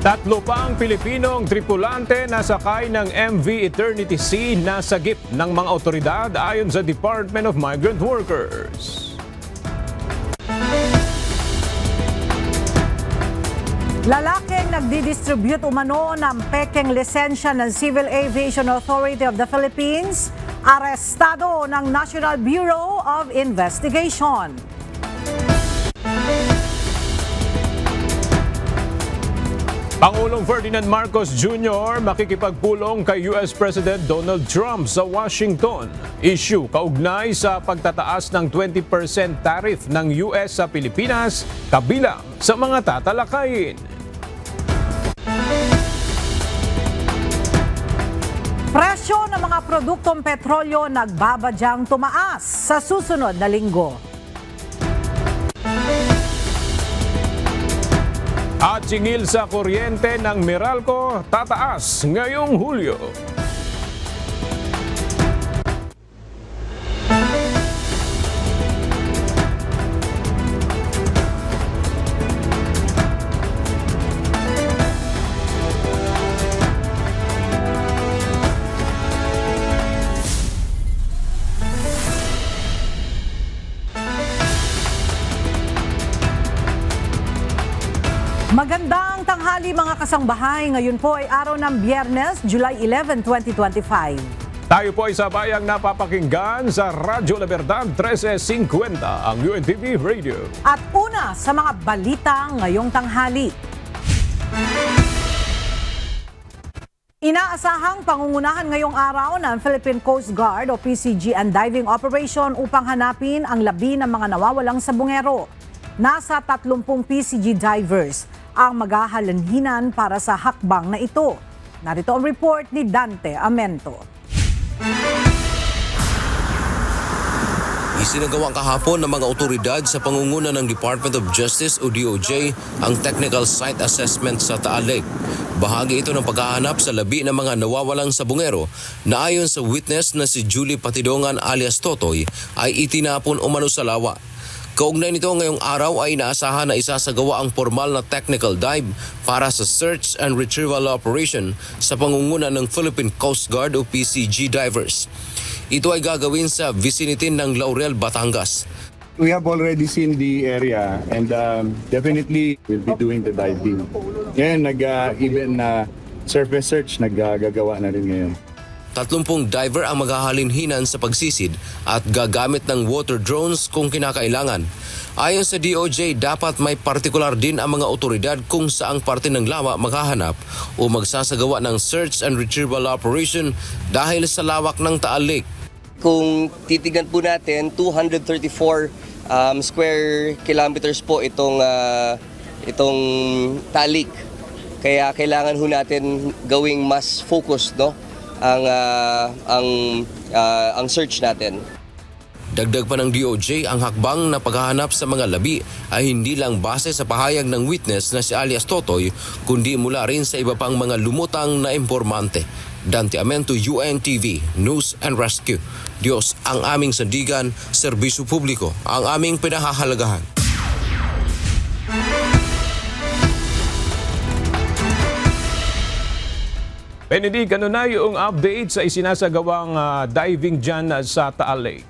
Tatlo pang Pilipinong tripulante na sakay ng MV Eternity Sea na sagip ng mga otoridad ayon sa Department of Migrant Workers. Lalaking nagdidistribute umano ng pekeng lisensya ng Civil Aviation Authority of the Philippines, arestado ng National Bureau of Investigation. Pangulong Ferdinand Marcos Jr. makikipagpulong kay US President Donald Trump sa Washington. Issue kaugnay sa pagtataas ng 20% tariff ng US sa Pilipinas kabilang sa mga tatalakayin. Presyo ng mga produktong petrolyo nagbabadyang tumaas sa susunod na linggo. At singil sa kuryente ng Meralco tataas ngayong Hulyo. Magandang tanghali mga kasangbahay. Ngayon po ay araw ng Biyernes, July 11, 2025. Tayo po ay sabayang napapakinggan sa Radyo La Verdad 1350, ang UNTV Radio. At una sa mga balita ngayong tanghali. Inaasahang pangungunahan ngayong araw ng Philippine Coast Guard o PCG ang diving operation upang hanapin ang labi ng mga nawawalang sabungero. Nasa 30 PCG divers ang maghahalanhinan para sa hakbang na ito. Narito ang report ni Dante Amento. Isinagawang kahapon ng mga otoridad sa pangunguna ng Department of Justice o DOJ ang technical site assessment sa Taal Lake. Bahagi ito ng paghahanap sa labi ng mga nawawalang sabungero na ayon sa witness na si Julie Patidongan alias Totoy ay itinapon umano sa lawa. Kaugnay nito ngayong araw ay inaasahan na isasagawa ang formal na technical dive para sa search and retrieval operation sa pangunguna ng Philippine Coast Guard o PCG divers. Ito ay gagawin sa vicinity ng Laurel, Batangas. We have already seen the area and definitely we'll be doing the diving. Ngayon, even surface search naggagawa na rin ngayon. 30 diver ang maghahalinhinan sa pagsisid at gagamit ng water drones kung kinakailangan. Ayon sa DOJ, dapat may partikular din ang mga otoridad kung saang parte ng lawa maghahanap o magsasagawa ng search and retrieval operation dahil sa lawak ng Taal Lake. Kung titignan po natin, 234 square kilometers po itong Taal Lake. Kaya kailangan ho natin gawing mas focused, no? ang search natin. Dagdag pa ng DOJ, ang hakbang na paghahanap sa mga labi ay hindi lang base sa pahayag ng witness na si alias Totoy, kundi mula rin sa iba pang mga lumutang na impormante. Dante Amento, UNTV, News and Rescue. Diyos ang aming sandigan, serbisyo publiko ang aming pinahahalagahan. Benedict, ano na yung update sa isinasagawang diving dyan sa Taal Lake?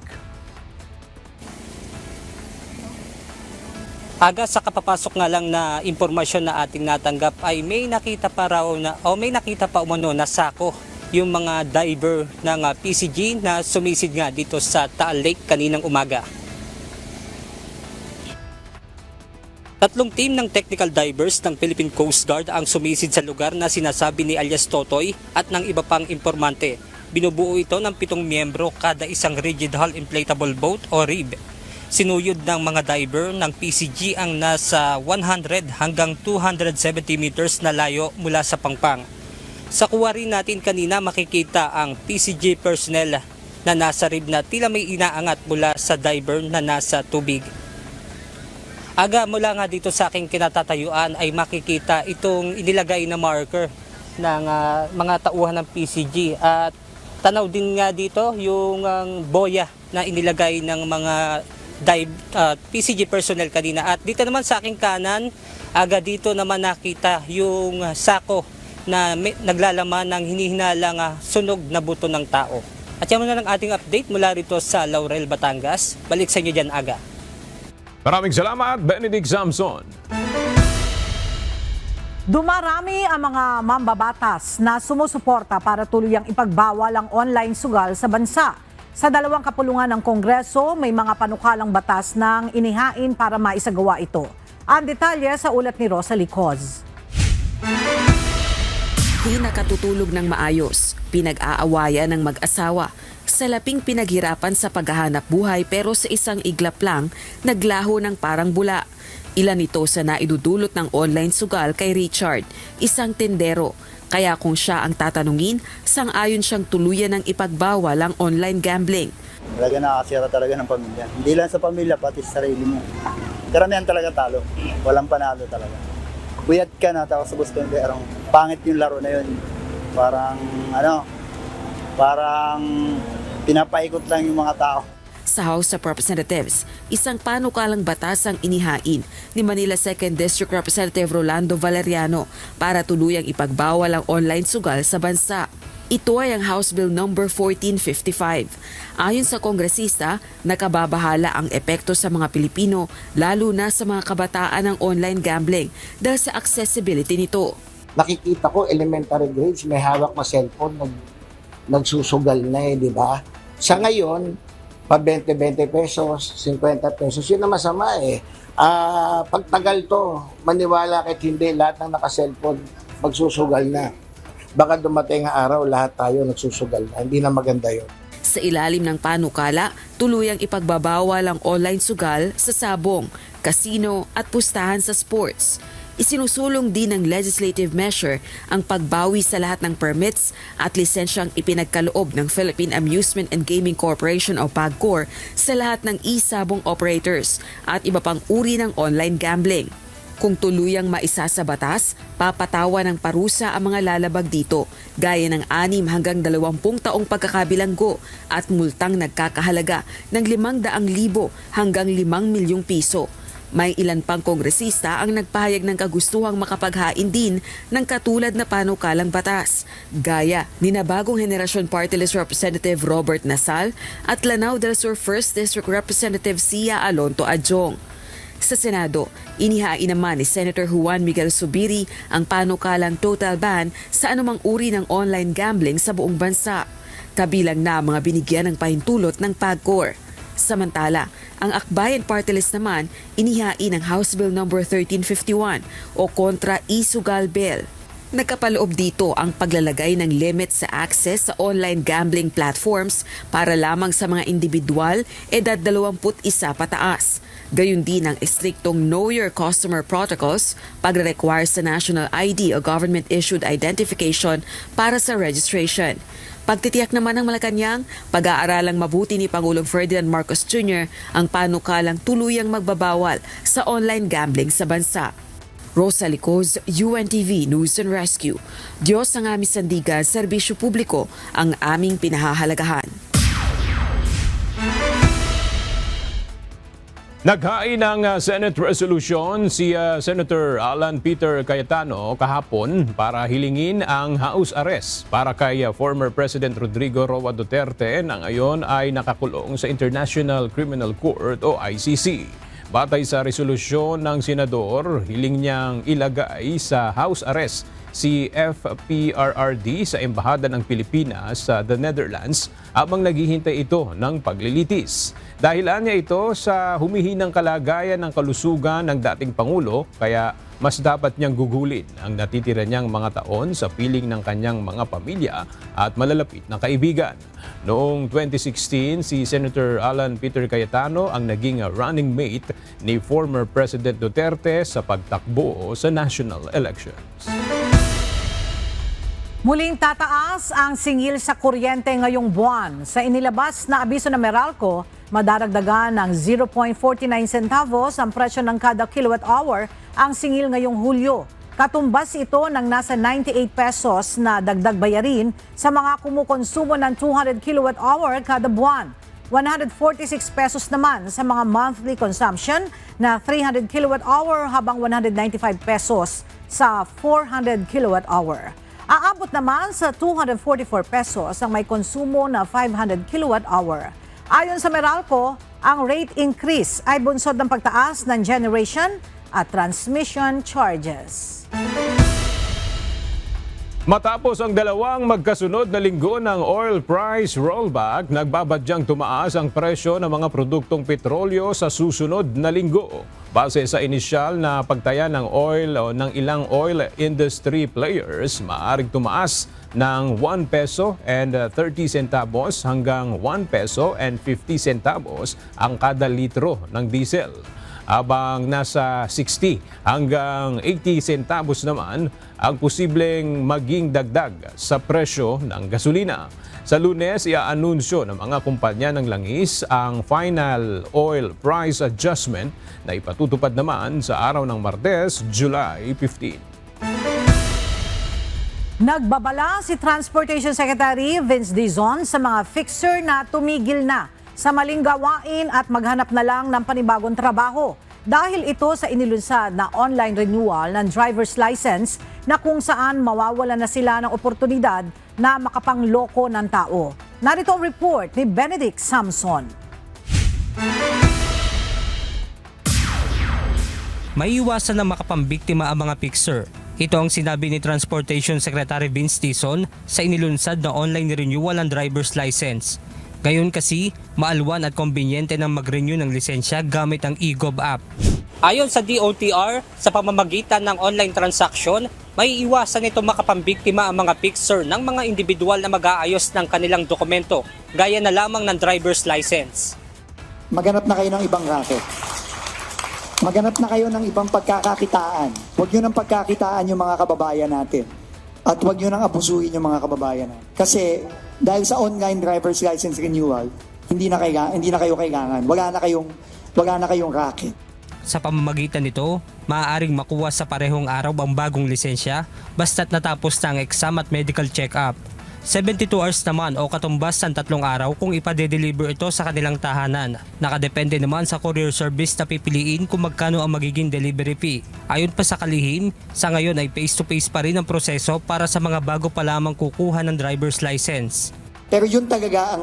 Aga sa kapapasok nga lang na impormasyon na ating natanggap ay may nakita pa umano na sako yung mga diver ng PCG na sumisid nga dito sa Taal Lake kaninang umaga. 3 team ng technical divers ng Philippine Coast Guard ang sumisid sa lugar na sinasabi ni alias Totoy at ng iba pang impormante. Binubuo ito ng 7 miyembro kada isang rigid hull inflatable boat o RIB. Sinuyod ng mga diver ng PCG ang nasa 100 hanggang 270 meters na layo mula sa pangpang. Sa kuha rin natin kanina makikita ang PCG personnel na nasa RIB na tila may inaangat mula sa diver na nasa tubig. Aga mula nga dito sa aking kinatatayuan ay makikita itong inilagay na marker ng mga tauhan ng PCG at tanaw din nga dito yung boya na inilagay ng mga PCG personnel kanina. At dito naman sa aking kanan, aga dito naman nakita yung sako na naglalaman ng hinihinalang sunog na buto ng tao. At yan muna ng ating update mula rito sa Laurel, Batangas. Balik sa inyo dyan, Aga. Maraming salamat, Benedict Samson. Dumarami ang mga mambabatas na sumusuporta para tuluyang ipagbawal ang online sugal sa bansa. Sa 2 kapulungan ng Kongreso, may mga panukalang batas nang inihain para maisagawa ito. Ang detalye sa ulat ni Rosalie Coz. Di nakatutulog ng maayos, pinag-aawayan ng mag-asawa, salaping pinaghirapan sa paghahanap buhay pero sa isang iglap lang, naglaho ng parang bula. Ilan ito sa naidudulot ng online sugal kay Richard, isang tendero. Kaya kung siya ang tatanungin, sang-ayon siyang tuluyan ng ipagbawal ang online gambling. Talaga nakakasira talaga ng pamilya. Hindi lang sa pamilya, pati sa sarili mo. Karamihan talaga talo. Walang panalo talaga. Buyat ka na, tapos gusto yung perang pangit yung laro na yun. Parang pinapaikot lang yung mga tao. Sa House of Representatives, isang panukalang batas ang inihain ni Manila 2nd District Representative Rolando Valeriano para tuluyang ipagbawal ang online sugal sa bansa. Ito ay ang House Bill No. 1455. Ayon sa kongresista, nakababahala ang epekto sa mga Pilipino, lalo na sa mga kabataan ng online gambling dahil sa accessibility nito. Nakikita ko elementary grades, may hawak na cellphone, nagsusugal na di ba? Sa ngayon, pa 20 pesos, 50 pesos, yun na masama pagtagal to, maniwala kahit hindi, lahat ng naka-cellphone, magsusugal na. Baka dumating ang araw, lahat tayo nagsusugal na. Hindi na maganda yun. Sa ilalim ng panukala, tuluyang ipagbabawal ang online sugal sa sabong, kasino at pustahan sa sports. Isinusulong din ng legislative measure ang pagbawi sa lahat ng permits at lisensyang ipinagkaloob ng Philippine Amusement and Gaming Corporation o PAGCOR sa lahat ng e-sabong operators at iba pang uri ng online gambling. Kung tuluyang maisa sa batas, papatawa ng parusa ang mga lalabag dito, gaya ng 6 hanggang 20 taong pagkakabilanggo at multang nagkakahalaga ng 500,000 hanggang 5 milyong piso. May ilan pang kongresista ang nagpahayag ng kagustuhang makapaghain din ng katulad na panukalang batas, gaya ni nabagong henerasyon Party List Representative Robert Nasal at Lanao del Sur 1st District Representative Sia Alonto Adjong. Sa Senado, inihain naman ni Senator Juan Miguel Zubiri ang panukalang total ban sa anumang uri ng online gambling sa buong bansa, kabilang na mga binigyan ng pahintulot ng PAGCOR. Samantala, ang Akbayan Party List naman inihain ang House Bill No. 1351 o Kontra E-Sugal Bill. Nagkapaloob dito ang paglalagay ng limit sa access sa online gambling platforms para lamang sa mga individual edad 21 pataas. Gayun din ang istriktong Know Your Customer Protocols, pagre-require sa national ID o government-issued identification para sa registration. Pagtitiyak naman ng Malacanang, pag-aaralang mabuti ni Pangulong Ferdinand Marcos Jr. ang panukalang tuluyang magbabawal sa online gambling sa bansa. Rosalie Coz, UNTV News and Rescue. Diyos ang aming sandigan, serbisyo publiko ang aming pinahahalagahan. Naghain ng Senate resolution si Senator Alan Peter Cayetano kahapon para hilingin ang house arrest para kay former President Rodrigo Roa Duterte na ngayon ay nakakulong sa International Criminal Court o ICC. Batay sa resolusyon ng senador, hiling niyang ilagay sa house arrest si FPRRD sa Embahada ng Pilipinas sa The Netherlands habang naghihintay ito ng paglilitis. Dahilan niya ito sa humihinang kalagayan ng kalusugan ng dating Pangulo, kaya mas dapat niyang gugulin ang natitira niyang mga taon sa piling ng kanyang mga pamilya at malalapit na kaibigan. Noong 2016, si Senator Alan Peter Cayetano ang naging running mate ni former President Duterte sa pagtakbo sa national elections. Muling tataas ang singil sa kuryente ngayong buwan. Sa inilabas na abiso ng Meralco, madaragdagan ng 0.49 centavos ang presyo ng kada kilowatt hour ang singil ngayong Hulyo. Katumbas ito ng nasa 98 pesos na dagdag bayarin sa mga kumukonsumo ng 200 kilowatt hour kada buwan. 146 pesos naman sa mga monthly consumption na 300 kilowatt-hour habang 195 pesos sa 400 kilowatt-hour. Aabot naman sa 244 pesos ang may konsumo na 500 kilowatt-hour. Ayon sa Meralco, ang rate increase ay bunsod ng pagtaas ng generation at transmission charges. Matapos ang dalawang magkasunod na linggo ng oil price rollback, nagbabadyang tumaas ang presyo ng mga produktong petrolyo sa susunod na linggo. Base sa inisyal na pagtaya ng oil o ng ilang oil industry players, maaaring tumaas ng 1 peso and 30 centavos hanggang 1 peso and 50 centavos ang kada litro ng diesel. Habang nasa 60 hanggang 80 centavos naman ang posibleng maging dagdag sa presyo ng gasolina. Sa Lunes, iaanunsyo ng mga kumpanya ng langis ang final oil price adjustment na ipatutupad naman sa araw ng Martes, July 15. Nagbabala si Transportation Secretary Vince Dizon sa mga fixer na tumigil na sa maling gawain at maghanap na lang ng panibagong trabaho. Dahil ito sa inilunsad na online renewal ng driver's license na kung saan mawawala na sila ng oportunidad na makapangloko ng tao. Narito ang report ni Benedict Samson. May iwasan na makapambiktima ang mga fixer. Ito ang sinabi ni Transportation Secretary Vince Dizon sa inilunsad na online renewal ng driver's license. Gayon kasi, maalwan at kombinyente ng mag-renew ng lisensya gamit ang eGov app. Ayon sa DOTR, sa pamamagitan ng online transaction, may iwasan nito makapambiktima ang mga fixer ng mga individual na mag-aayos ng kanilang dokumento, gaya na lamang ng driver's license. Maghanap na kayo ng ibang racket. Maghanap na kayo ng ibang pagkakakitaan. Huwag nyo ng pagkakitaan yung mga kababayan natin. At huwag nyo nang abusuhin yung mga kababayan natin. Kasi dahil sa online driver's license renewal, hindi na kayo kailangan. Wala na kayong racket. Sa pamamagitan nito, maaaring makuha sa parehong araw ang bagong lisensya basta't natapos na ang exam at medical check-up. 72 hours naman o katumbas ng 3 araw kung ipadedeliver ito sa kanilang tahanan. Nakadepende naman sa courier service na pipiliin kung magkano ang magiging delivery fee. Ayon pa sa kalihim, sa ngayon ay face-to-face pa rin ang proseso para sa mga bago pa lamang kukuha ng driver's license. Pero yun talaga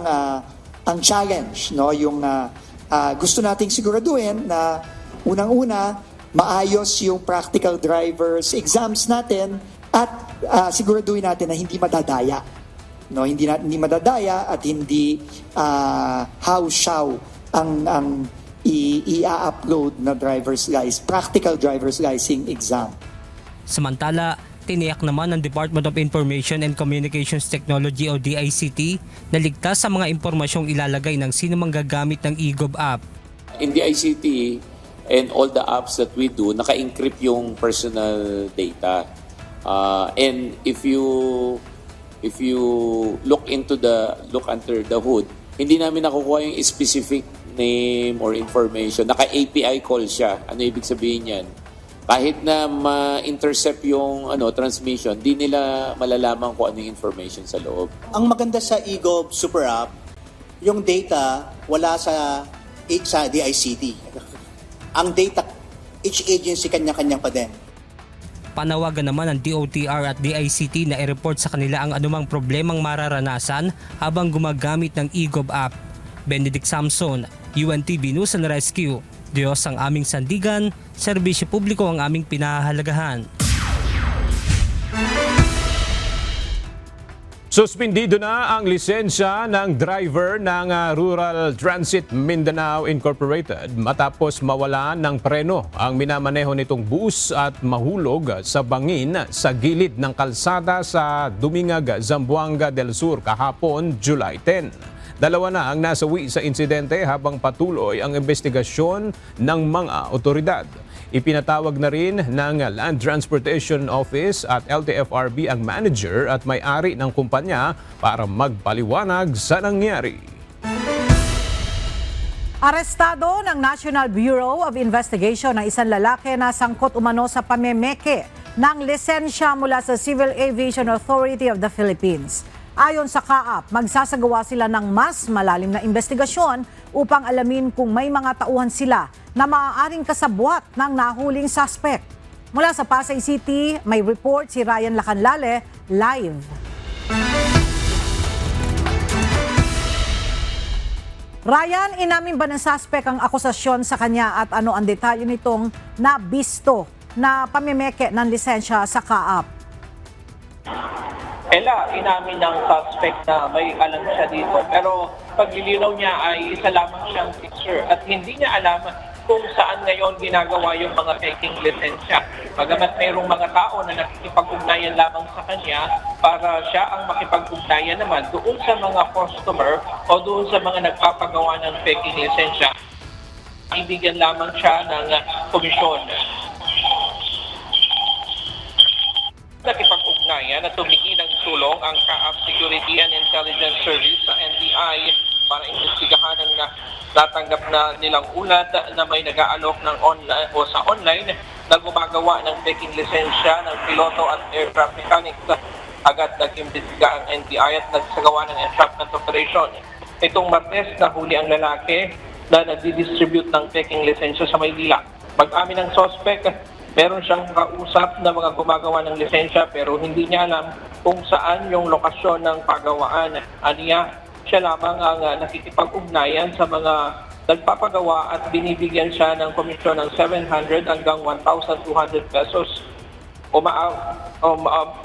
ang challenge, no? Yung gusto nating siguraduhin na unang-una, maayos yung practical driver's exams natin at siguraduhin natin na hindi madadaya. No, hindi madadaya at hindi how-shaw ang i-upload na practical driver's license exam. Samantala, tiniyak naman ng Department of Information and Communications Technology o DICT na ligtas sa mga impormasyong ilalagay ng sino mang gagamit ng eGov app. In DICT and all the apps that we do, naka-encrypt yung personal data. And if you look under the hood, hindi namin nakukuha yung specific name or information. Naka-API call siya. Ano ibig sabihin yan? Kahit na ma-intercept yung transmission, di nila malalaman kung ano yung information sa loob. Ang maganda sa eGov Super App, yung data wala sa DICT. Ang data, each agency kanya-kanya pa din. Panawagan naman ng DOTR at DICT na i-report sa kanila ang anumang problemang mararanasan habang gumagamit ng eGov app. Benedict Samson, UNTV News and Rescue. Diyos ang aming sandigan, serbisyo publiko ang aming pinahahalagahan. Suspindido na ang lisensya ng driver ng Rural Transit Mindanao Incorporated matapos mawala ng preno ang minamaneho nitong bus at mahulog sa bangin sa gilid ng kalsada sa Dumingag, Zamboanga del Sur kahapon, July 10. 2 na ang nasawi sa insidente habang patuloy ang investigasyon ng mga otoridad. Ipinatawag na rin ng Land Transportation Office at LTFRB ang manager at may-ari ng kumpanya para magpaliwanag sa nangyari. Arestado ng National Bureau of Investigation ang isang lalaki na sangkot umano sa pamemeke ng lisensya mula sa Civil Aviation Authority of the Philippines. Ayon sa CAAP, magsasagawa sila ng mas malalim na investigasyon upang alamin kung may mga tauhan sila na maaaring kasabwat ng nahuling suspect. Mula sa Pasay City, may report si Ryan Lacanlale, live. Ryan, inamin ba ng suspect ang akusasyon sa kanya at ano ang detalye nitong nabisto na pamimeke ng lisensya sa CAAP? Inamin ng suspect na may alam siya dito. Pero paglilinaw niya ay isa lamang siyang fixer at hindi niya alam kung saan ngayon ginagawa yung mga taking lisensya. Bagamat mayroong mga tao na nakikipag-ugnayan lamang sa kanya para siya ang makipag-ugnayan naman doon sa mga customer o doon sa mga nagpapagawa ng taking lisensya. Ibigyan lamang siya ng komisyon. Nakipag-ugnayan at tumingi ng tulong ang CAAP Security and Intelligence Service sa NBI para imbestigahan ang natanggap na nilang ulat na may nag-aalok ng online o sa online na gumagawa ng taking lisensya ng piloto at aircraft mechanics. Agad nag-imbestiga ang NBI at nagsagawa ng entrapment operation. Itong Martes nahuli ang lalaki na nagdi-distribute ng taking lisensya sa Maynila. Pag-amin ng suspect, meron siyang kausap na mga gumagawa ng lisensya pero hindi niya alam kung saan yung lokasyon ng pagawaan. Aniya, siya lamang ang nakikipag-ugnayan sa mga nagpapagawa at binibigyan siya ng komisyon ng 700 hanggang 1,200 pesos.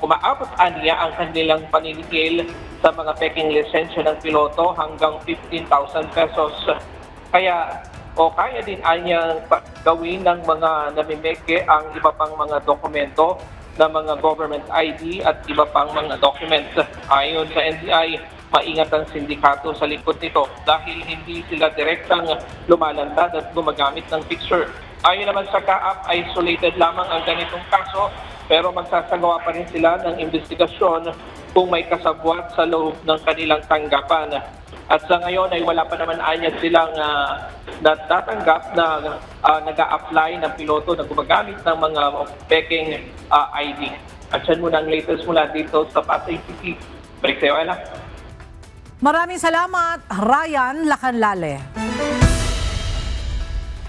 Umaabot aniya ang kanilang paninigil sa mga taking lisensya ng piloto hanggang 15,000 pesos. Kaya din anyang gawin ng mga namimeke ang iba pang mga dokumento na mga government ID at iba pang mga documents. Ayon sa NBI, maingat ang sindikato sa likod nito dahil hindi sila direktang lumalantad at gumagamit ng fixer. Ayon naman sa CAAP, isolated lamang ang ganitong kaso pero magsasagawa pa rin sila ng investigasyon kung may kasabwat sa loob ng kanilang tanggapan. At sa ngayon ay wala pa naman anya silang natatanggap na nag-a-apply ng piloto na gumagamit ng mga peking ID. At yan muna ang latest mula dito sa Pasay City. Balik sa'yo, Ella. Maraming salamat, Ryan Lacanlale.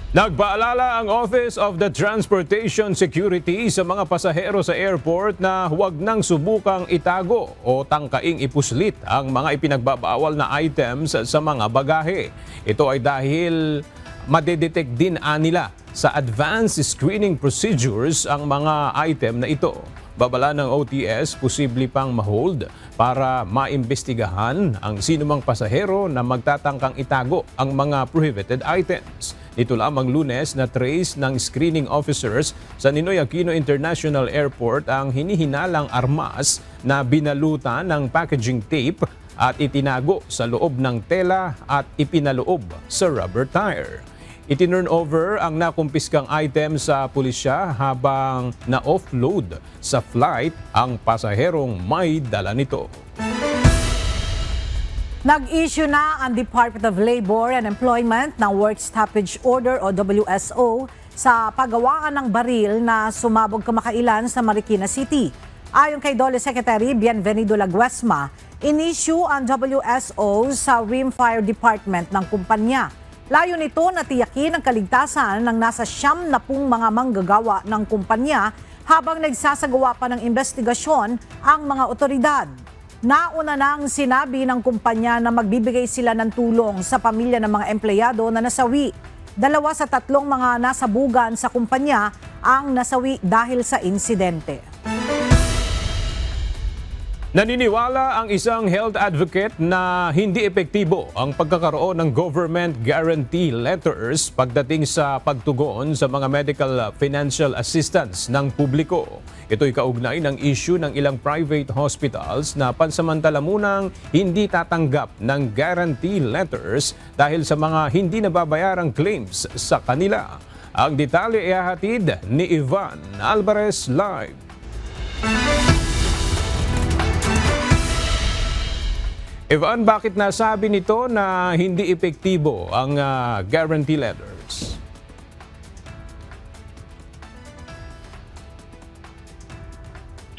Nagpaalala ang Office of the Transportation Security sa mga pasahero sa airport na huwag nang subukang itago o tangkaing ipuslit ang mga ipinagbabawal na items sa mga bagahe. Ito ay dahil madedetect din nila sa advanced screening procedures ang mga item na ito. Babala ng OTS, posible pang ma-hold para maimbestigahan ang sinumang pasahero na magtatangkang itago ang mga prohibited items. Ito lamang Lunes na trace ng screening officers sa Ninoy Aquino International Airport ang hinihinalang armas na binalutan ng packaging tape at itinago sa loob ng tela at ipinaloob sa rubber tire. Itinurn over ang nakumpiskang item sa pulisya habang na-offload sa flight ang pasaherong may dala nito. Nag-issue na ang Department of Labor and Employment ng Work Stoppage Order o WSO sa paggawaan ng baril na sumabog kamakailan sa Marikina City. Ayon kay DOLE Secretary Bienvenido Laguesma, in-issue ang WSO sa Rimfire Department ng kumpanya. Layo nito na tiyakin ang kaligtasan ng nasa 70 mga manggagawa ng kumpanya habang nagsasagawa pa ng investigasyon ang mga otoridad. Nauna nang sinabi ng kumpanya na magbibigay sila ng tulong sa pamilya ng mga empleyado na nasawi. 2 sa 3 mga nasabugan sa kumpanya ang nasawi dahil sa insidente. Naniniwala ang isang health advocate na hindi epektibo ang pagkakaroon ng government guarantee letters pagdating sa pagtugon sa mga medical financial assistance ng publiko. Ito'y kaugnay ng issue ng ilang private hospitals na pansamantala munang hindi tatanggap ng guarantee letters dahil sa mga hindi nababayarang claims sa kanila. Ang detalye ay hahatid ni Ivan Alvarez live. Ivan, bakit nasabi nito na hindi epektibo ang guarantee letters?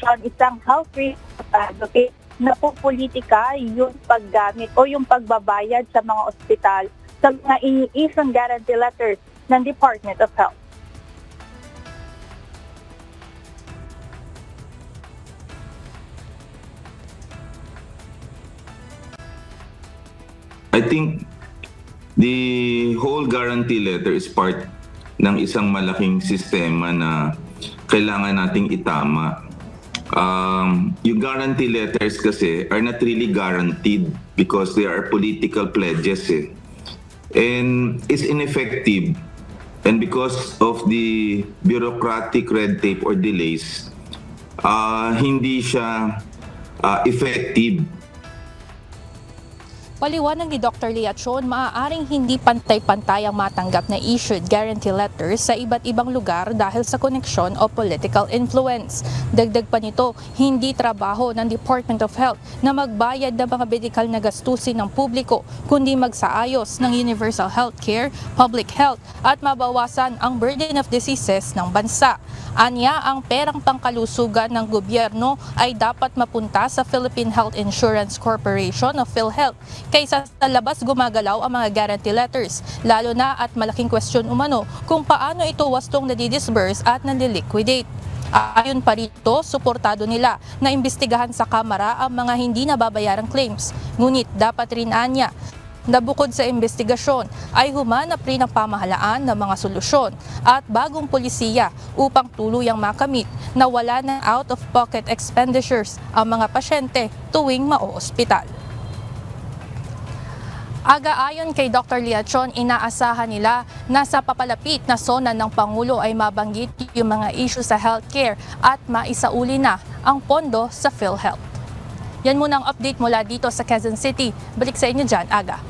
Ang isang health risk advocate napupolitika yung paggamit o yung pagbabayad sa mga ospital sa mga iniisang guarantee letters ng Department of Health. I think the whole guarantee letter is part ng isang malaking sistema na kailangan nating itama. Yung guarantee letters kasi are not really guaranteed because they are political pledges and is ineffective, and because of the bureaucratic red tape or delays, hindi siya effective. Paliwanag ni Dr. Liachon, maaaring hindi pantay-pantay ang matanggap na issued guarantee letters sa iba't ibang lugar dahil sa koneksyon o political influence. Dagdag pa nito, hindi trabaho ng Department of Health na magbayad ng mga medikal na gastusin ng publiko, kundi magsaayos ng universal health care, public health at mabawasan ang burden of diseases ng bansa. Anya, ang perang pangkalusugan ng gobyerno ay dapat mapunta sa Philippine Health Insurance Corporation o PhilHealth kaysa sa labas gumagalaw ang mga guarantee letters, lalo na at malaking question umano kung paano ito wastong nadidisburse at naliliquidate. Ayon pa rito, suportado nila na imbestigahan sa Kamara ang mga hindi nababayarang claims. Ngunit dapat rin anya na bukod sa investigasyon ay humanap rin ang pamahalaan ng mga solusyon at bagong polisiya upang tuluyang makamit na wala ng out-of-pocket expenditures ang mga pasyente tuwing mao-ospital. Aga-ayon kay Dr. Liachon, inaasahan nila na sa papalapit na SONA ng Pangulo ay mabanggit yung mga issue sa healthcare at maisauli na ang pondo sa PhilHealth. Yan muna ang update mula dito sa Quezon City. Balik sa inyo dyan, Aga.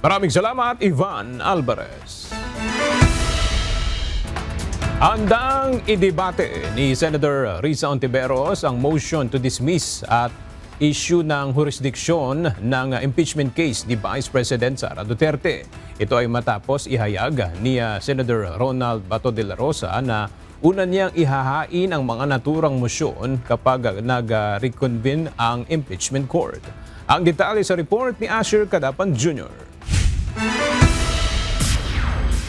Maraming salamat, Ivan Alvarez. Handang idebate ni Senator Risa Ontiveros ang motion to dismiss at issue ng jurisdiksyon ng impeachment case ni Vice President Sara Duterte. Ito ay matapos ihayag ni Senator Ronald Bato de la Rosa na una niyang ihahain ang mga naturang motion kapag nag-reconvene ang impeachment court. Ang detalye sa report ni Asher Cadapan Jr.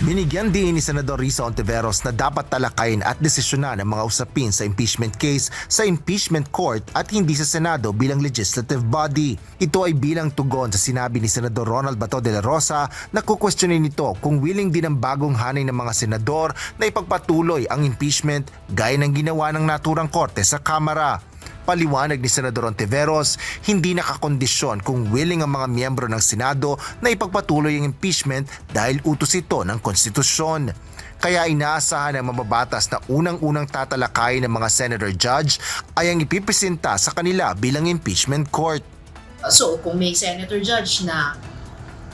Binigyan din ni Senador Risa Ontiveros na dapat talakayin at desisyonan ang mga usapin sa impeachment case sa impeachment court at hindi sa Senado bilang legislative body. Ito ay bilang tugon sa sinabi ni Senador Ronald Bato de la Rosa na kukwestiyonin nito kung willing din ang bagong hanay ng mga senador na ipagpatuloy ang impeachment gaya ng ginawa ng naturang korte sa Kamara. Paliwanag ni Senador Ontiveros, hindi nakakondisyon kung willing ang mga miyembro ng Senado na ipagpatuloy ang impeachment dahil utos ito ng konstitusyon. Kaya inaasahan ng mababatas na unang-unang tatalakayin ng mga senator judge ay ang ipipresenta sa kanila bilang impeachment court. So kung may senator judge na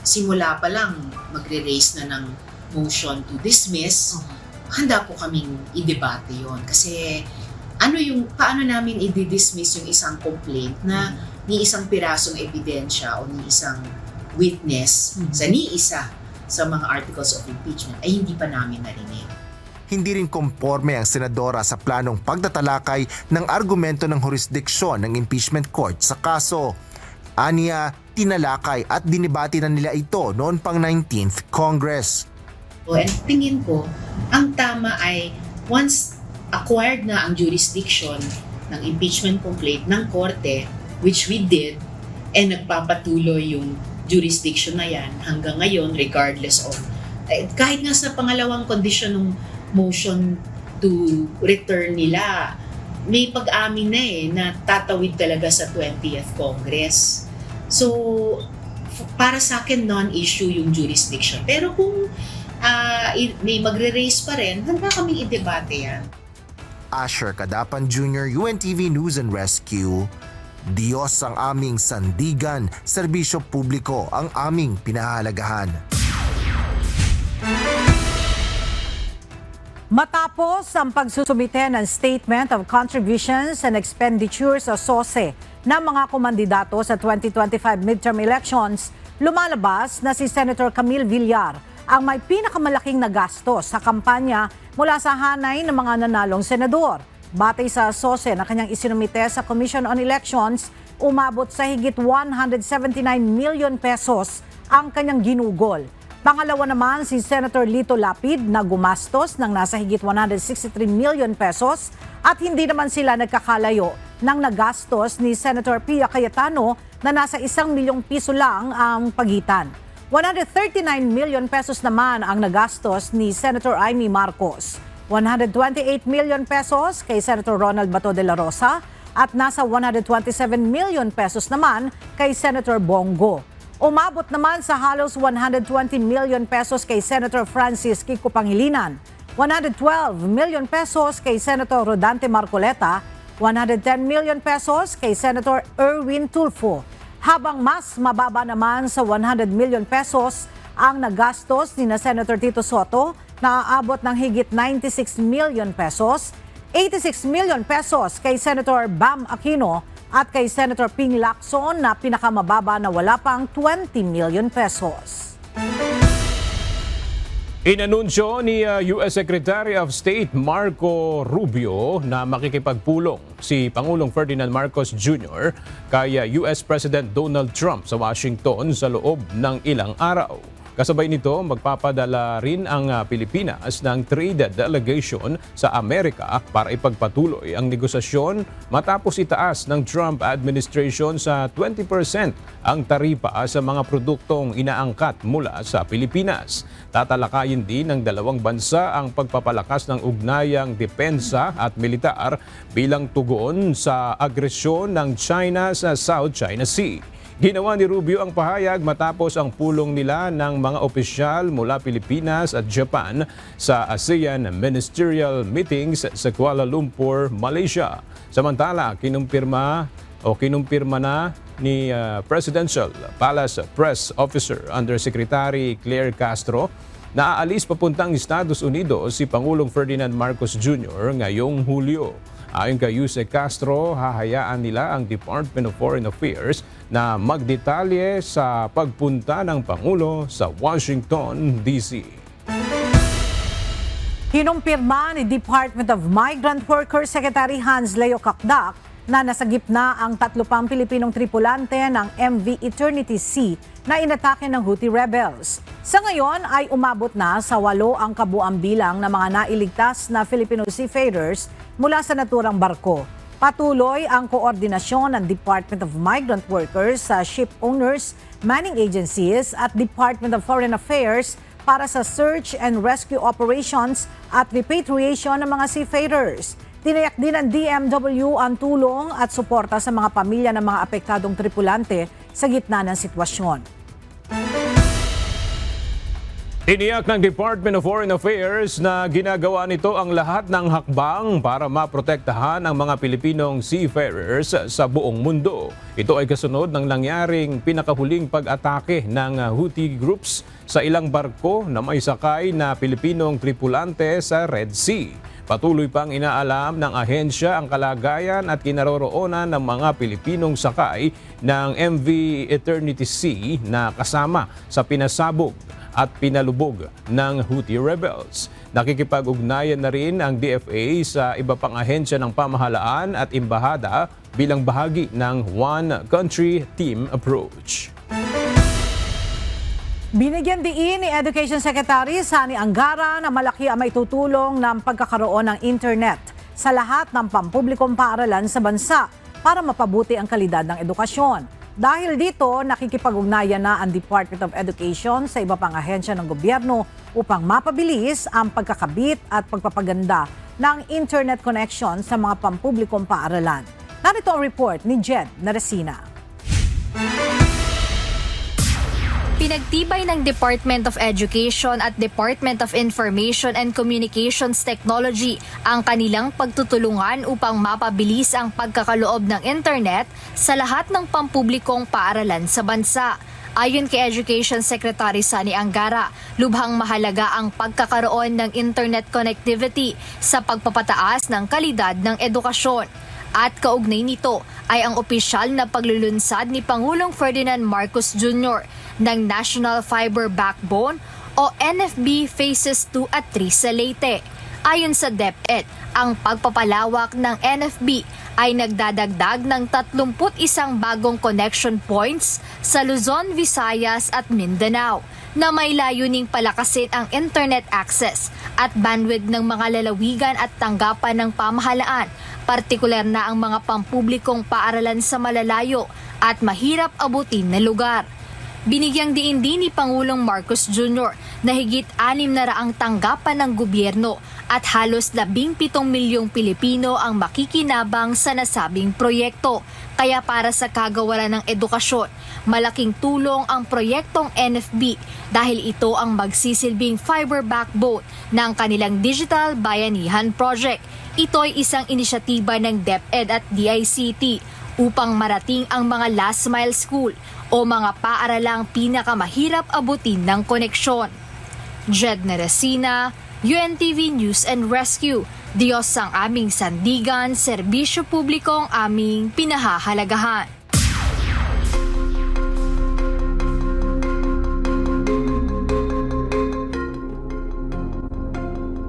simula pa lang magre-raise na ng motion to dismiss, handa po kaming i-debate yon. Kasi paano namin i-dismiss yung isang complaint na ni isang pirasong ebidensya o ni isang witness sa ni isa sa mga articles of impeachment ay hindi pa namin narinig. Hindi rin komporme ang senadora sa planong pagtatalakay ng argumento ng jurisdiksyon ng impeachment court sa kaso. Aniya, tinalakay at dinibati na nila ito noon pang 19th Congress. And tingin ko, ang tama ay once acquired na ang jurisdiction ng impeachment complaint ng korte, which we did, and nagpapatuloy yung jurisdiction na yan hanggang ngayon regardless of, kahit nga sa pangalawang condition ng motion to return nila, may pag-amin na na tatawid talaga sa 20th Congress. So, para sa akin, non-issue yung jurisdiction. Pero kung may magre-raise pa rin, handa kaming i-debate yan. Asher Cadapan Jr., UNTV News and Rescue. Diyos ang aming sandigan, serbisyo publiko ang aming pinahalagahan. Matapos ang pagsusumite ng Statement of Contributions and Expenditures o SOSE ng mga kumandidato sa 2025 midterm elections, lumalabas na si Senator Camille Villar ang may pinakamalaking nagastos sa kampanya mula sa hanay ng mga nanalong senador. Batay sa SOSE na kanyang isinumite sa Commission on Elections, Umabot sa higit 179 million pesos ang kanyang ginugol. Pangalawa naman si Senator Lito Lapid na gumastos ng nasa higit 163 million pesos at hindi naman sila nagkakalayo ng nagastos ni Senator Pia Cayetano na nasa 1 milyong piso lang ang pagitan. 139 million pesos naman ang nagastos ni Senator Amy Marcos. 128 million pesos kay Senator Ronald Bato de la Rosa at nasa 127 million pesos naman kay Senator Bongo. Umabot naman sa halos 120 million pesos kay Senator Francis Kiko Pangilinan, 112 million pesos kay Senator Rodante Marcoleta, 110 million pesos kay Senator Erwin Tulfo, habang mas mababa naman sa 100 million pesos ang nagastos ni na Senator Tito Soto na aabot ng higit 96 million pesos, 86 million pesos kay Senator Bam Aquino at kay Senator Ping Lacson na pinakamababa na wala pang 20 million pesos. Inanunsyo ni U.S. Secretary of State Marco Rubio na makikipagpulong si Pangulong Ferdinand Marcos Jr. kay U.S. President Donald Trump sa Washington sa loob ng ilang araw. Kasabay nito, magpapadala rin ang Pilipinas ng trade delegation sa Amerika para ipagpatuloy ang negosasyon matapos itaas ng Trump administration sa 20% ang taripa sa mga produktong inaangkat mula sa Pilipinas. Tatalakayin din ng dalawang bansa ang pagpapalakas ng ugnayang depensa at militar bilang tugon sa agresyon ng China sa South China Sea. Ginawa ni Rubio ang pahayag matapos ang pulong nila ng mga opisyal mula Pilipinas at Japan sa ASEAN Ministerial Meetings sa Kuala Lumpur, Malaysia. Samantala, kinumpirma na ni Presidential Palace Press Officer Undersecretary Claire Castro na aalis papuntang Estados Unidos si Pangulong Ferdinand Marcos Jr. ngayong Hulyo. Ayon kay Yuse Castro, hahayaan nila ang Department of Foreign Affairs na magdetalye sa pagpunta ng Pangulo sa Washington, D.C. Kinumpirma ni Department of Migrant Workers Secretary Hans Leo Kakdak na nasagip na ang 3 pang Pilipinong tripulante ng MV Eternity Sea na inatake ng Houthi rebels. Sa ngayon ay umabot na sa 8 ang kabuang bilang ng mga nailigtas na Filipino seafarers mula sa naturang barko. Patuloy ang koordinasyon ng Department of Migrant Workers sa ship owners, manning agencies at Department of Foreign Affairs para sa search and rescue operations at repatriation ng mga seafarers. Tiniyak din ng DMW ang tulong at suporta sa mga pamilya ng mga apektadong tripulante sa gitna ng sitwasyon. Tiniyak ng Department of Foreign Affairs na ginagawa nito ang lahat ng hakbang para maprotektahan ang mga Pilipinong seafarers sa buong mundo. Ito ay kasunod ng nangyaring pinakahuling pag-atake ng Houthi groups sa ilang barko na may sakay na Pilipinong tripulante sa Red Sea. Patuloy pang inaalam ng ahensya ang kalagayan at kinaroroonan ng mga Pilipinong sakay ng MV Eternity Sea na kasama sa pinasabog at pinalubog ng Houthi rebels. Nakikipag-ugnayan na rin ang DFA sa iba pang ahensya ng pamahalaan at imbahada bilang bahagi ng One Country Team approach. Binigyan diin ni Education Secretary Sani Angara na malaki ang maitutulong ng pagkakaroon ng internet sa lahat ng pampublikong paaralan sa bansa para mapabuti ang kalidad ng edukasyon. Dahil dito, nakikipag-ugnayan na ang Department of Education sa iba pang ahensya ng gobyerno upang mapabilis ang pagkakabit at pagpapaganda ng internet connection sa mga pampublikong paaralan. Narito ang report ni Jed Naresina. Pinagtibay ng Department of Education at Department of Information and Communications Technology ang kanilang pagtutulungan upang mapabilis ang pagkakaloob ng internet sa lahat ng pampublikong paaralan sa bansa. Ayon kay Education Secretary Sani Angara, lubhang mahalaga ang pagkakaroon ng internet connectivity sa pagpapataas ng kalidad ng edukasyon. At kaugnay nito ay ang opisyal na paglulunsad ni Pangulong Ferdinand Marcos Jr. ng National Fiber Backbone o NFB Phases 2 at 3 sa Leyte. Ayon sa DepEd, Ang pagpapalawak ng NFB ay nagdadagdag ng 31 bagong connection points sa Luzon, Visayas at Mindanao na may layuning palakasin ang internet access at bandwidth ng mga lalawigan at tanggapan ng pamahalaan, partikular na ang mga pampublikong paaralan sa malalayo at mahirap abutin na lugar. Binigyang diin din ni Pangulong Marcos Jr. na higit 600 tanggapan ng gobyerno at halos 17 milyong Pilipino ang makikinabang sa nasabing proyekto. Kaya para sa kagawaran ng edukasyon, malaking tulong ang proyektong NFB dahil ito ang magsisilbing fiber backbone ng kanilang Digital Bayanihan Project. Ito ay isang inisyatiba ng DepEd at DICT upang marating ang mga last mile school o mga paaralang pinakamahirap abutin ng koneksyon. Jed Neresina, UNTV News and Rescue. Diyos ang aming sandigan, serbisyo publiko ang aming pinahahalagahan.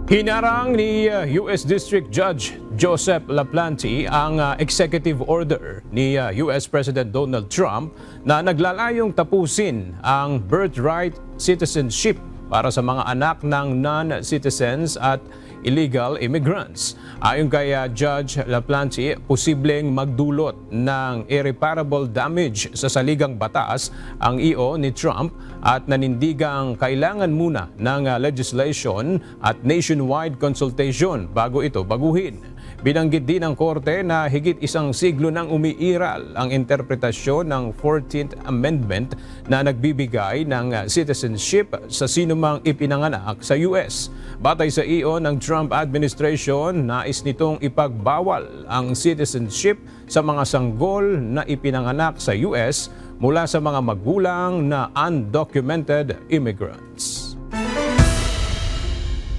Hinarang ni U.S. District Judge Joseph Laplante ang executive order ni U.S. President Donald Trump na naglalayong tapusin ang birthright citizenship para sa mga anak ng non-citizens at illegal immigrants. Ayon kay Judge Laplante, posibleng magdulot ng irreparable damage sa saligang batas ang EO ni Trump at nanindigang kailangan muna ng legislation at nationwide consultation bago ito baguhin. Binanggit din ng korte na higit isang siglo nang umiiral ang interpretasyon ng 14th Amendment na nagbibigay ng citizenship sa sinumang ipinanganak sa US. Batay sa EO ng Trump administration, nais nitong ipagbawal ang citizenship sa mga sanggol na ipinanganak sa US mula sa mga magulang na undocumented immigrants.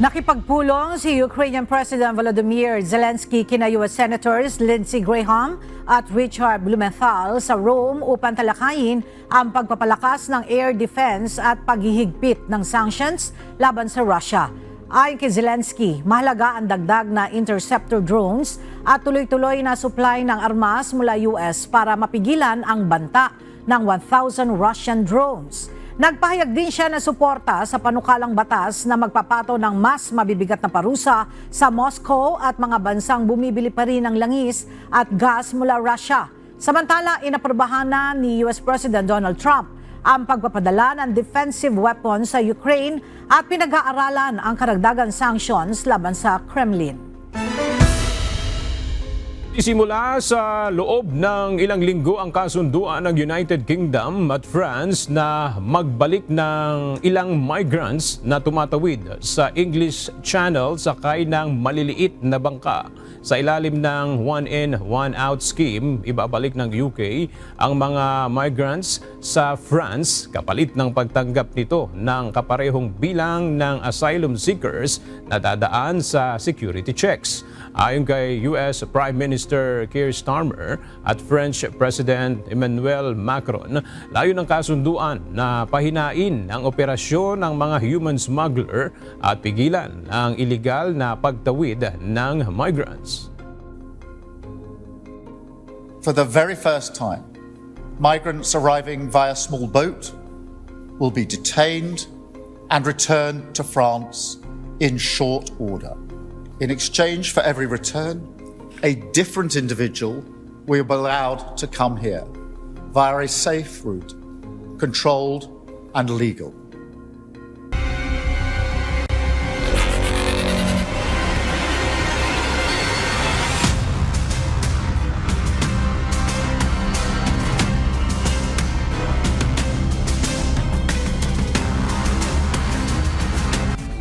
Nakipagpulong si Ukrainian President Volodymyr Zelensky kina US Senators Lindsey Graham at Richard Blumenthal sa Rome upang talakayin ang pagpapalakas ng air defense at paghihigpit ng sanctions laban sa Russia. Ayon kay Zelensky, mahalaga ang dagdag na interceptor drones at tuloy-tuloy na supply ng armas mula US para mapigilan ang banta ng 1,000 Russian drones. Nagpahayag din siya na suporta sa panukalang batas na magpapato ng mas mabibigat na parusa sa Moscow at mga bansang bumibili pa rin ng langis at gas mula Russia. Samantala, inaprobahan na ni US President Donald Trump ang pagpapadala ng defensive weapons sa Ukraine at pinag-aaralan ang karagdagang sanctions laban sa Kremlin. Isimula sa loob ng ilang linggo ang kasunduan ng United Kingdom at France na magbalik ng ilang migrants na tumatawid sa English Channel sakay ng maliliit na bangka. Sa ilalim ng one-in, one-out scheme, ibabalik ng UK ang mga migrants sa France kapalit ng pagtanggap nito ng kaparehong bilang ng asylum seekers na dadaan sa security checks. Ayon kay US Prime Minister Keir Starmer at French President Emmanuel Macron, layo ng kasunduan na pahinain ang operasyon ng mga human smuggler at pigilan ang iligal na pagtawid ng migrants. For the very first time, migrants arriving via small boat will be detained and returned to France in short order. In exchange for every return, a different individual will be allowed to come here via a safe route, controlled and legal.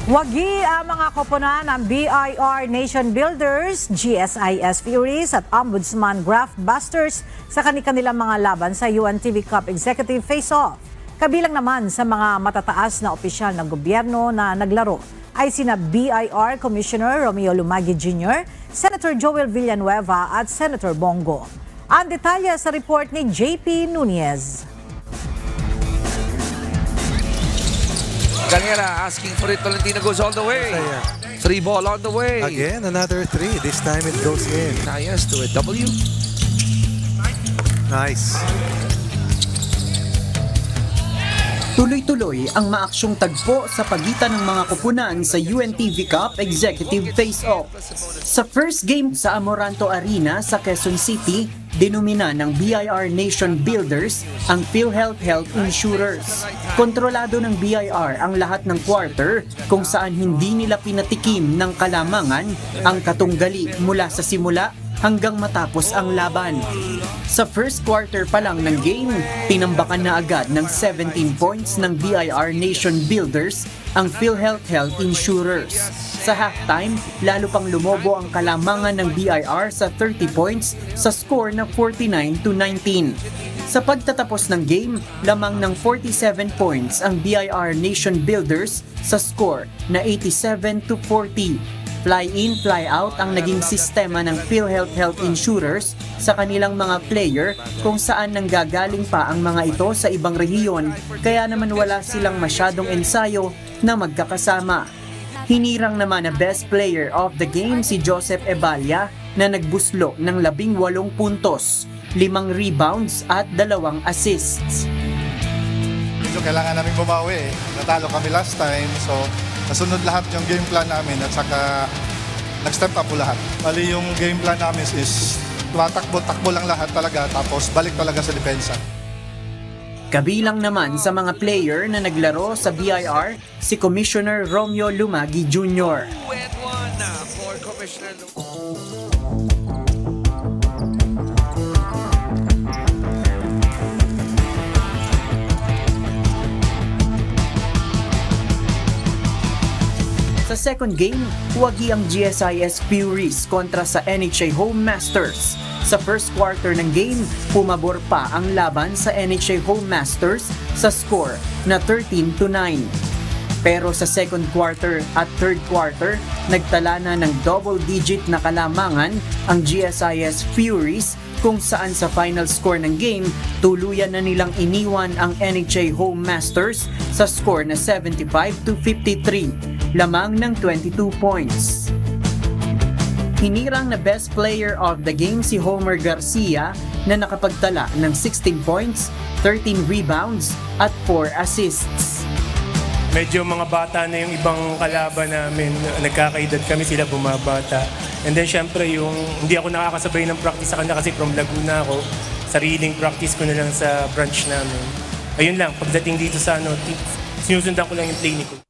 Wagi ang mga koponan ng BIR Nation Builders, GSIS Furies at Ombudsman Graftbusters sa kanilang mga laban sa UNTV Cup Executive Face-Off. Kabilang naman sa mga matataas na opisyal ng gobyerno na naglaro ay sina BIR Commissioner Romeo Lumagi Jr., Senator Joel Villanueva at Senator Bongo. Ang detalye sa report ni JP Nunez. Galera asking for it, Tolentino goes all the way. 3 ball on the way. Again, another 3. This time it goes in. Kayas to a W. Nice. Tuloy-tuloy ang maaksyong tagpo sa pagitan ng mga kupunan sa UNTV Cup Executive Face-Off. Sa first game sa Amoranto Arena sa Quezon City, dinumina ng BIR Nation Builders ang PhilHealth Health Insurers. Kontrolado ng BIR ang lahat ng quarter kung saan hindi nila pinatikim ng kalamangan ang katunggali mula sa simula hanggang matapos ang laban. Sa first quarter pa lang ng game, tinambakan na agad ng 17 points ng BIR Nation Builders ang PhilHealth Health Insurers. Sa halftime, lalo pang lumobo ang kalamangan ng BIR sa 30 points sa score na 49-19. Sa pagtatapos ng game, lamang ng 47 points ang BIR Nation Builders sa score na 87-40. Fly-in, fly-out ang naging sistema ng PhilHealth Health Insurers sa kanilang mga player kung saan nanggagaling pa ang mga ito sa ibang rehiyon kaya naman wala silang masyadong ensayo na magkakasama. Hinirang naman na best player of the game si Joseph Ebalia na nagbuslo ng 18 puntos, 5 rebounds at 2 assists. Medyo kailangan namin bumawi eh. Natalo kami last time, so nasunod lahat yung game plan namin at saka nag-step up po lahat. Bali yung game plan namin is tumatakbo lang lahat talaga tapos balik talaga sa depensa. Kabilang naman sa mga player na naglaro sa BIR si Commissioner Romeo Lumagi Jr. Sa second game, huwagi ang GSIS Furies kontra sa NHA Home Masters. Sa first quarter ng game, pumabor pa ang laban sa NHA Home Masters sa score na 13-9. Pero sa second quarter at third quarter, nagtala na ng double-digit na kalamangan ang GSIS Furies kung saan sa final score ng game, tuluyan na nilang iniwan ang NHA Home Masters sa score na 75-53. Lamang ng 22 points. Hinirang na best player of the game si Homer Garcia na nakapagtala ng 16 points, 13 rebounds at 4 assists. Medyo mga bata na yung ibang kalaban namin, nagkakaedad kami, sila bumabata. And then syempre yung hindi ako nakakasabay ng practice sa kanila kasi from Laguna ako, sariling practice ko na lang sa branch namin. Ayun lang, pagdating dito sa sinusundan ko lang yung play ko.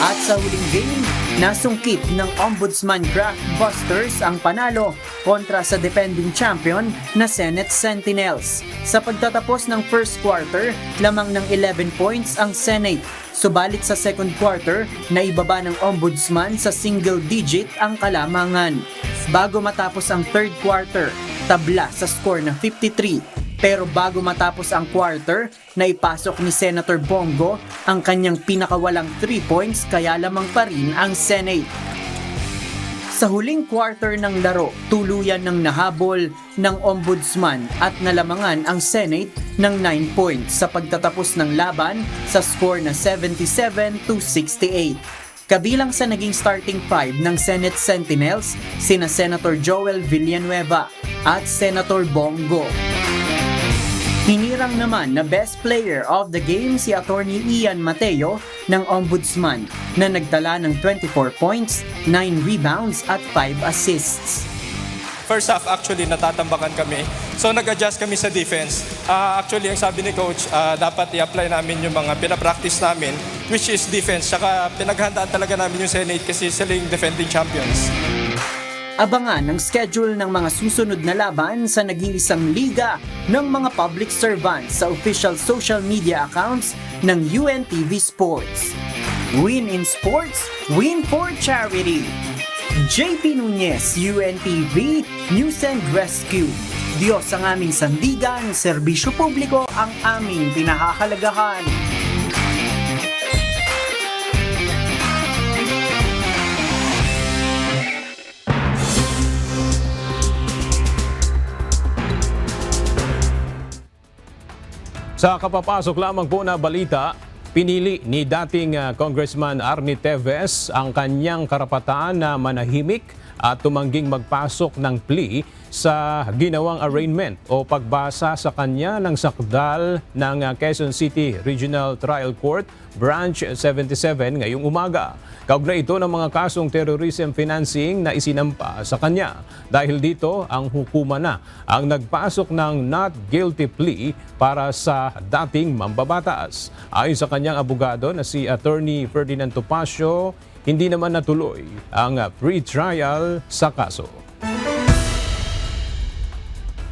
At sa huling game, nasungkit ng Ombudsman Craft Busters ang panalo kontra sa defending champion na Senate Sentinels. Sa pagtatapos ng first quarter, lamang ng 11 points ang Senate. Subalit sa second quarter, naibaba ng Ombudsman sa single digit ang kalamangan. Bago matapos ang third quarter, tabla sa score na 53. Pero bago matapos ang quarter, naipasok ni Senator Bongo ang kanyang pinakawalang 3 points kaya lamang pa rin ang Senate. Sa huling quarter ng laro, tuluyan ng nahabol ng Ombudsman at nalamangan ang Senate ng 9 points sa pagtatapos ng laban sa score na 77-68. Kabilang sa naging starting 5 ng Senate Sentinels, sina Senator Joel Villanueva at Senator Bongo. Hinirang naman na best player of the game si Attorney Ian Mateo ng Ombudsman na nagtala ng 24 points, 9 rebounds at 5 assists. First half actually natatambakan kami. So nag-adjust kami sa defense. Actually ang sabi ni coach, dapat i-apply namin yung mga pinapractice namin which is defense. Saka pinaghandaan talaga namin yung Senate kasi sila yung defending champions. Abangan ang schedule ng mga susunod na laban sa nag-iisang liga ng mga public servants sa official social media accounts ng UNTV Sports. Win in sports, win for charity. JP Nunez, UNTV, News and Rescue. Diyos ang aming sandigan, serbisyo publiko ang aming pinahahalagahan. Sa kapapasok lamang po na balita, pinili ni dating Congressman Arnie Teves ang kanyang karapatan na manahimik at tumangging magpasok ng plea sa ginawang arraignment o pagbasa sa kanya ng sakdal ng Quezon City Regional Trial Court Branch 77 ngayong umaga. Kaugnay ito ng mga kasong terrorism financing na isinampa sa kanya. Dahil dito, ang hukuma na ang nagpasok ng not guilty plea para sa dating mambabatas. Ayon sa kanyang abogado na si Attorney Ferdinand Topacio, hindi naman natuloy ang pre-trial sa kaso.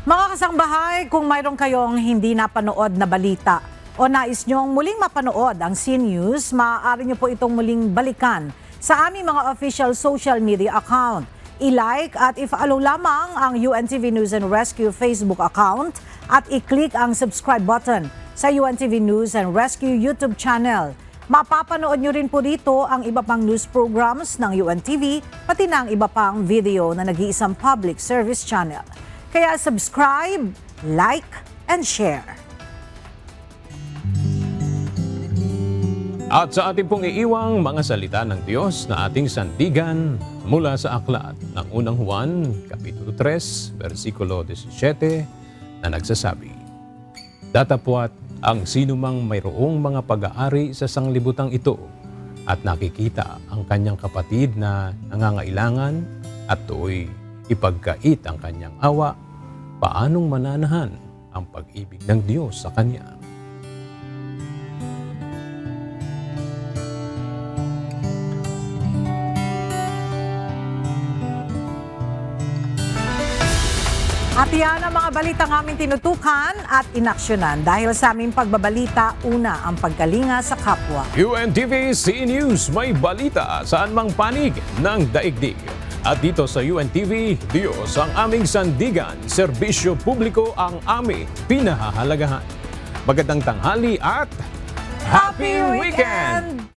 Mga kasangbahay, kung mayroon kayong hindi napanood na balita o nais nyong muling mapanood ang CNews, maaari nyo po itong muling balikan sa aming mga official social media account. I-like at i-follow lamang ang UNTV News and Rescue Facebook account at i-click ang subscribe button sa UNTV News and Rescue YouTube channel. Mapapanood nyo rin po dito ang iba pang news programs ng UNTV, pati na ang iba pang video na nag-iisang public service channel. Kaya subscribe, like, and share. At sa ating pong iiwang mga salita ng Diyos na ating sandigan mula sa aklat ng unang Juan, Kapitulo 3, versikulo 17 na nagsasabi, "Datapwat ang sinumang mayroong mga pag-aari sa sanglibutang ito at nakikita ang kanyang kapatid na nangangailangan at tuoy ipagkait ang kanyang awa, paanong mananahan ang pag-ibig ng Diyos sa kanya?" At yan ang mga balitang aming tinutukan at inaksyonan. Dahil sa aming pagbabalita, una ang pagkalinga sa kapwa. UNTV CNews, may balita saan mang panig ng daigdig. At dito sa UNTV, Diyos ang aming sandigan, serbisyo publiko ang aming pinahahalagahan. Magandang tanghali at Happy Weekend!